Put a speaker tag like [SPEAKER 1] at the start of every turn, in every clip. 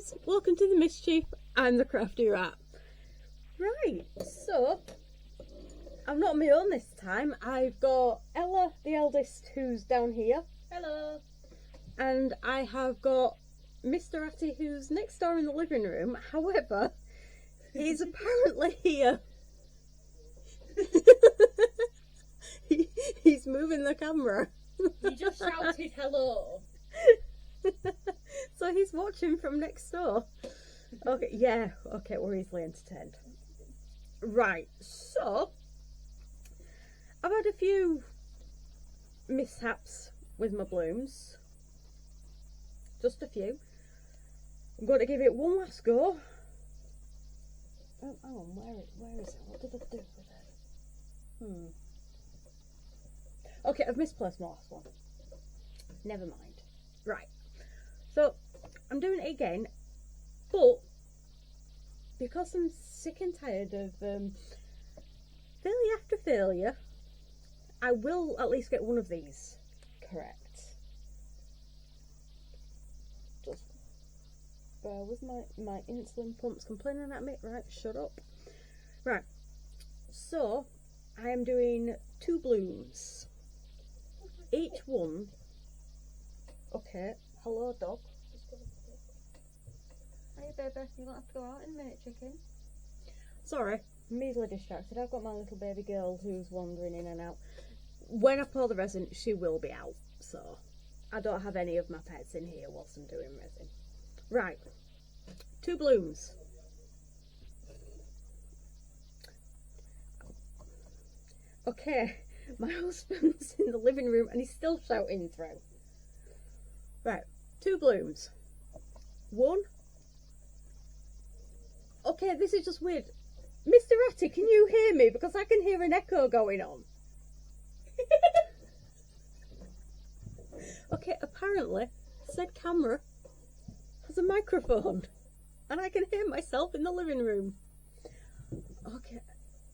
[SPEAKER 1] guys, welcome to the mischief. I'm the Crafty Rat. Right, so I'm not on my own this time. I've got Ella, the eldest, who's down here.
[SPEAKER 2] Hello.
[SPEAKER 1] And I have got Mr. Ratty, who's next door in the living room. However, he's apparently here. He's moving the camera.
[SPEAKER 2] He just shouted hello.
[SPEAKER 1] So he's watching from next door. Okay, yeah, okay, we're easily entertained. Right, so I've had a few mishaps with my blooms. Just a few. I'm going to give it one last go. Oh, hang on, where is it? What did I do with it? Okay, I've misplaced my last one. Never mind. Right. So, I'm doing it again, but because I'm sick and tired of failure after failure, I will at least get one of these correct. Just bear with my insulin pump's complaining at me. Right, shut up. Right, so I am doing 2 blooms. Each one. Okay, hello dog. Hey baby, you don't have to go out in a minute, chicken. Sorry, I'm easily distracted. I've got my little baby girl who's wandering in and out. When I pour the resin, she will be out, so I don't have any of my pets in here whilst I'm doing resin. Right, 2 blooms. Okay, my husband's in the living room and he's still shouting through. Right, 2 blooms. 1. Okay, this is just weird. Mr. Ratty, can you hear me? Because I can hear an echo going on. Okay, apparently, said camera has a microphone. And I can hear myself in the living room. Okay,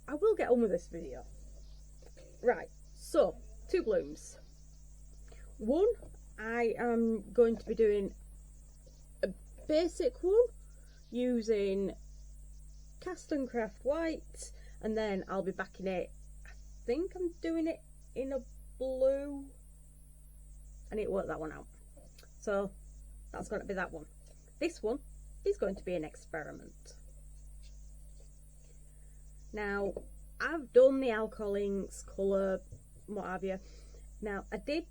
[SPEAKER 1] I will get on with this video. Right, so, 2 blooms. 1, I am going to be doing a basic one using Cast and Craft white, and then I'll be backing it. I think I'm doing it in a blue. I need to work that one out. So that's going to be that one. This one is going to be an experiment. Now, I've done the alcohol inks, colour, what have you. Now, I did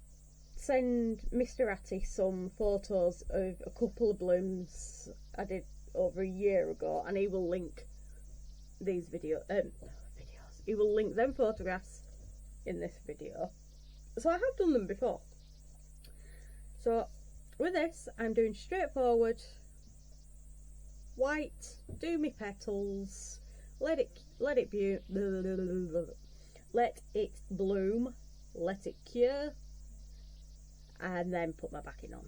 [SPEAKER 1] send Mr. Ratty some photos of a couple of blooms I did over a year ago, and he will link these videos. He will link them photographs in this video. So I have done them before. So with this, I'm doing straightforward white, do me petals, let it bloom, let it cure, and then put my backing on.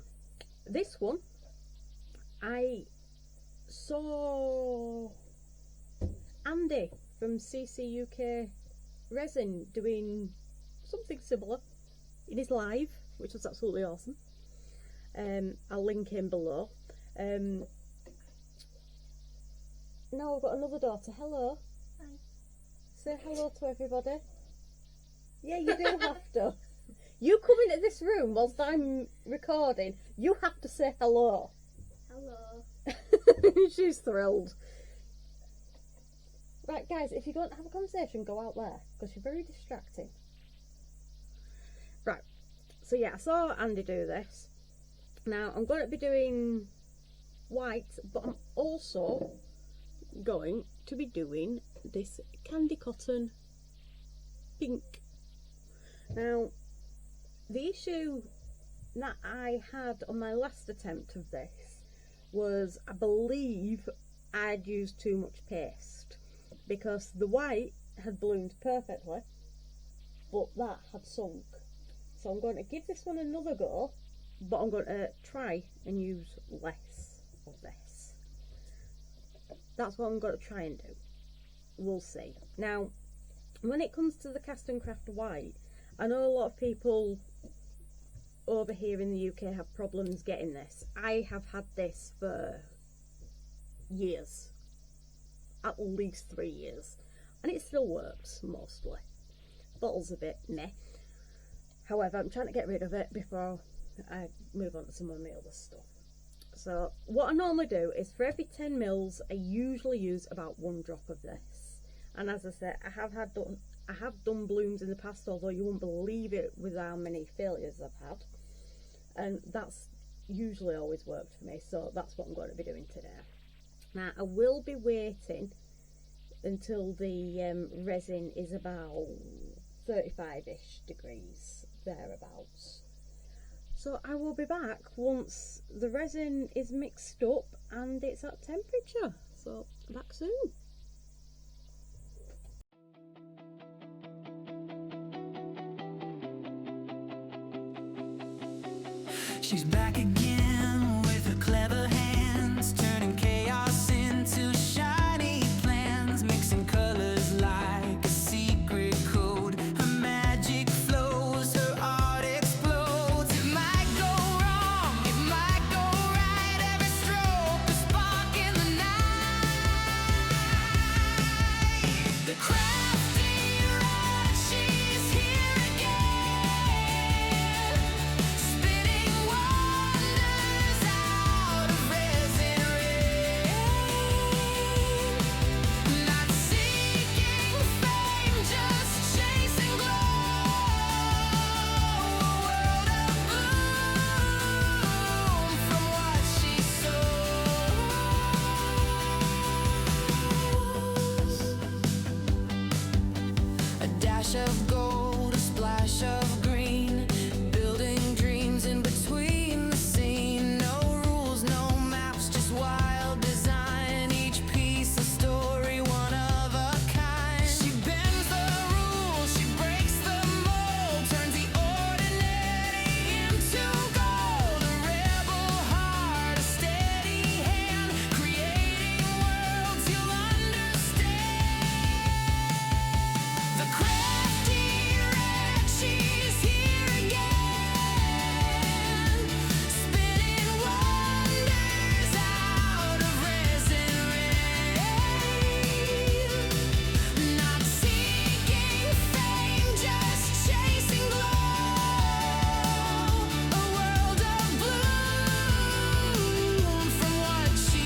[SPEAKER 1] This one, I saw Andy from CC UK Resin doing something similar in his live, which was absolutely awesome. I'll link him below. Now I've got another daughter. Hello.
[SPEAKER 2] Hi.
[SPEAKER 1] Say hello to everybody. Yeah, you do have to. You come into this room whilst I'm recording, you have to say hello.
[SPEAKER 2] Hello.
[SPEAKER 1] She's thrilled. Right, guys, if you're going to have a conversation, go out there, because you're very distracting. Right, so yeah, I saw Andy do this. Now, I'm going to be doing white, but I'm also going to be doing this candy cotton pink. Now, the issue that I had on my last attempt of this was, I believe I'd used too much paste, because the white had bloomed perfectly, but that had sunk. So I'm going to give this one another go, but I'm going to try and use less of this. That's what I'm going to try and do. We'll see. Now, when it comes to the Cast and Craft white, I know a lot of people over here in the UK have problems getting this. I have had this for years, at least 3 years, and it still works mostly. Bottle's a bit meh. However, I'm trying to get rid of it before I move on to some of my other stuff. So what I normally do is for every 10 mils, I usually use about 1 drop of this. And as I said, I have done blooms in the past, although you won't believe it with how many failures I've had. And that's usually always worked for me, so that's what I'm going to be doing today. Now I will be waiting until the resin is about 35ish degrees, thereabouts. So I will be back once the resin is mixed up and it's at temperature. So back soon.
[SPEAKER 3] She's back again with her clever hands, turning chaos into shiny plans, mixing colors like a secret code. Her magic flows, her art explodes. It might go wrong, it might go right. Every stroke, a spark in the night. The crafty rat, she's here again, spinning wonders out of resin rain. Not seeking fame, just chasing glow. A world of bloom from what she sows. A dash of gold, a splash of green, building dreams in between the scene. No rules, no maps, just wild design. Each piece a story, one of a kind. She bends the rules, she breaks the mold, turns the ordinary into gold. A rebel heart, a steady hand, creating worlds you'll understand. The crafty rat, she's here again, spinning wonders out of resin rain. Not seeking fame, just chasing glow. A world of bloom from what she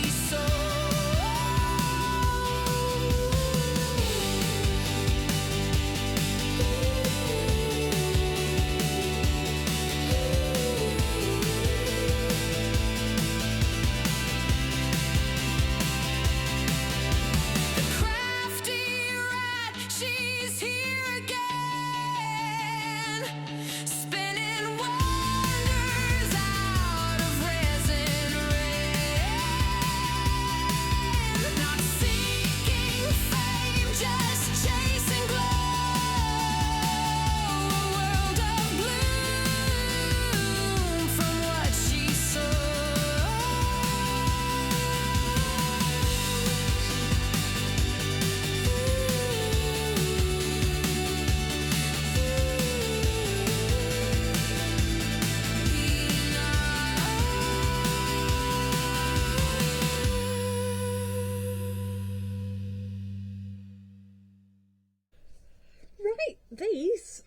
[SPEAKER 3] The crafty rat, she's here again, spinning wonders out of resin rain. Not seeking fame, just chasing glow. A world of bloom from what she
[SPEAKER 1] Right, these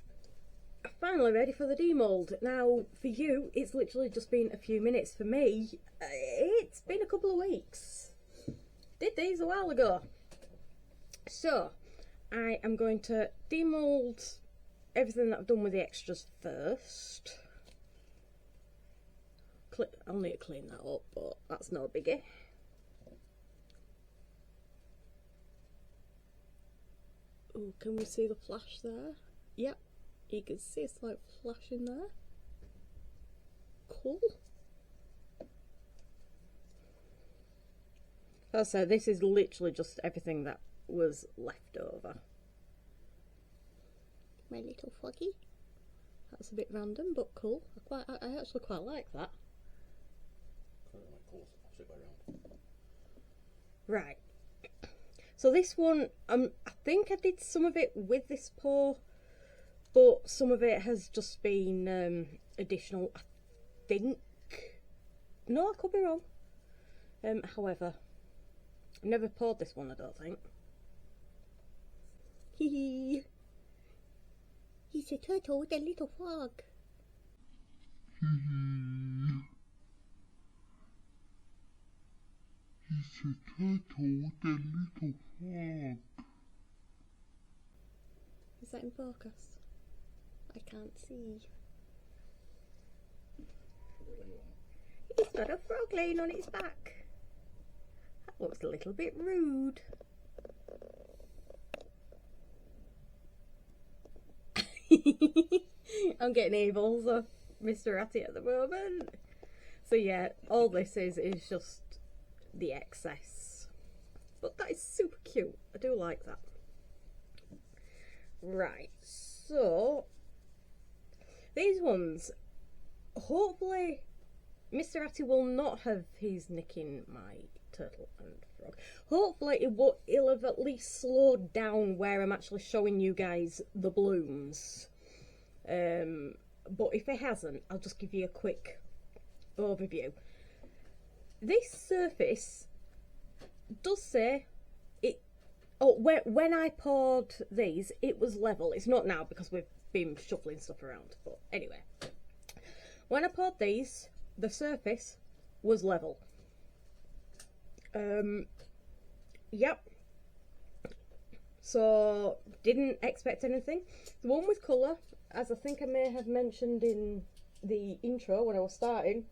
[SPEAKER 1] are finally ready for the demold. Now, for you, it's literally just been a few minutes. For me, it's been a couple of weeks. Did these a while ago. So, I am going to demold everything that I've done with the extras first. I'll need to clean that up, but that's no biggie. Oh, can we see the flash there? Yep, you can see a slight flash in there. Cool. So this is literally just everything that was left over. My little foggy. That's a bit random, but cool. I actually quite like that. Right. So this one, I think I did some of it with this pour, but some of it has just been additional, I think. No, I could be wrong. However, I've never poured this one, I don't think. Hee hee. He's a turtle with a little frog.
[SPEAKER 4] He's a turtle with a little frog.
[SPEAKER 1] Is that in focus? I can't see. It's got a frog laying on its back. That looks a little bit rude. I'm getting evils of Mr. Ratty at the moment. So yeah, all this is just the excess. But that is super cute. I do like that. Right, so these ones, hopefully Mr. Ratty will not have his nicking my turtle and frog. Hopefully he'll have at least slowed down where I'm actually showing you guys the blooms. But if it hasn't, I'll just give you a quick overview. This surface does say it. Oh, when I poured these, it was level. It's not now because we've been shuffling stuff around. But anyway, when I poured these, the surface was level. Yep. So didn't expect anything. The one with colour, as I think I may have mentioned in the intro when I was starting,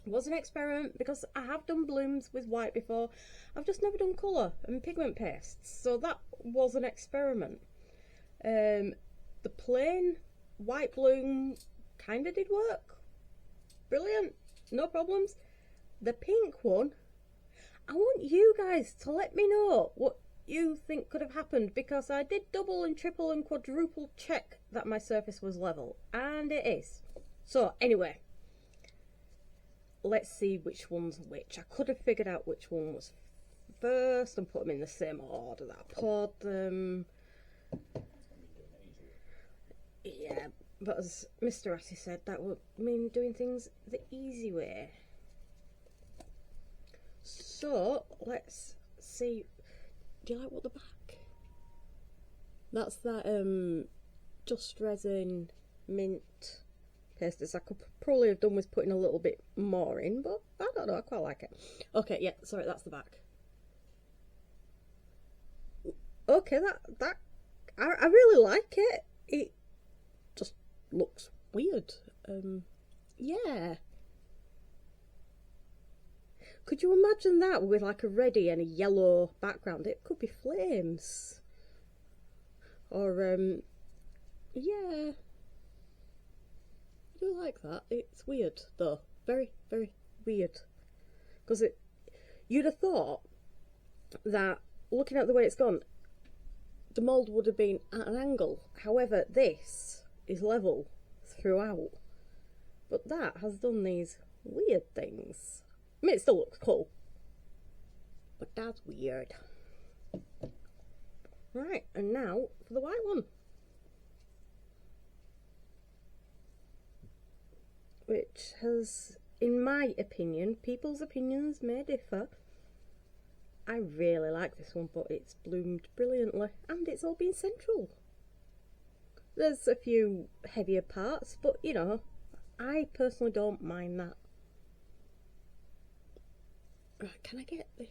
[SPEAKER 1] was an experiment because I have done blooms with white before. I've just never done colour and pigment pastes, so that was an experiment. The plain white bloom kind of did work. Brilliant, no problems. The pink one, I want you guys to let me know what you think could have happened, because I did double and triple and quadruple check that my surface was level, and it is. So anyway, let's see which one's which. I could have figured out which one was first and put them in the same order that I poured them. Yeah, but as Mr. Ratty said, that would mean doing things the easy way. So let's see. Do you like what the back? That's that Just Resin mint pastes. I could probably have done with putting a little bit more in, but I don't know, I quite like it. Okay, yeah, sorry, that's the back. Okay, I really like it. It just looks weird. Yeah. Could you imagine that with like a reddy and a yellow background? It could be flames. Or yeah. I do like that. It's weird though. Very, very weird. Because you'd have thought that, looking at the way it's gone, the mould would have been at an angle. However, this is level throughout. But that has done these weird things. I mean, it still looks cool, but that's weird. Right, and now for the white one, which has, in my opinion, people's opinions may differ. I really like this one, but it's bloomed brilliantly, and it's all been central. There's a few heavier parts, but you know, I personally don't mind that. Right, can I get this?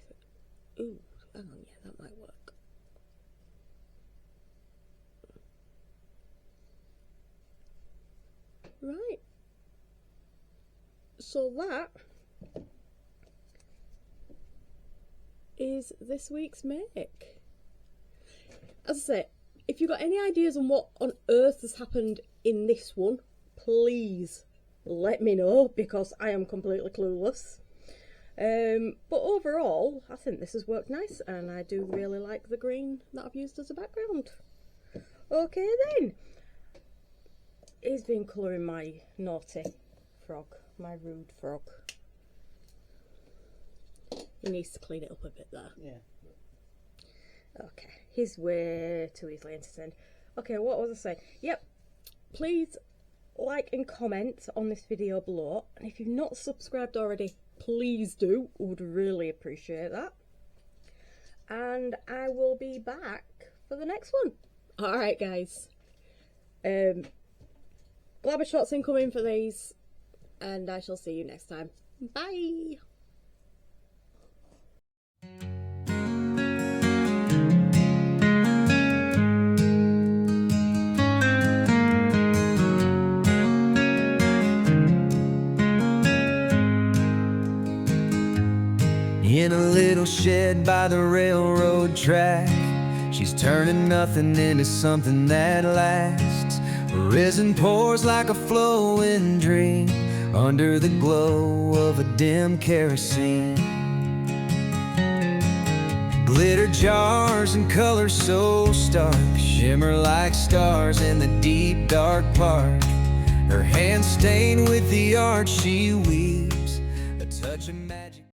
[SPEAKER 1] Ooh, hang on, yeah, that might work. Right. So that is this week's make. As I say, if you've got any ideas on what on earth has happened in this one, please let me know, because I am completely clueless. But overall, I think this has worked nice, and I do really like the green that I've used as a background. Okay then, he's been colouring my naughty frog, my rude frog. He needs to clean it up a bit there.
[SPEAKER 5] Yeah.
[SPEAKER 1] Okay, he's way too easily entertained. Okay, what was I saying? Yep, please like and comment on this video below, and if you've not subscribed already, please do. Would really appreciate that. and I will be back for the next one. Alright guys, Glabber shots incoming for these, and I shall see you next time. Bye!
[SPEAKER 5] In a little shed by the railroad track, she's turning nothing into something that lasts. Resin pours like a flowing dream under the glow of a dim kerosene. Glitter jars and colors so stark shimmer like stars in the deep dark park. Her hands stained with the art she weaves, a touch of magic.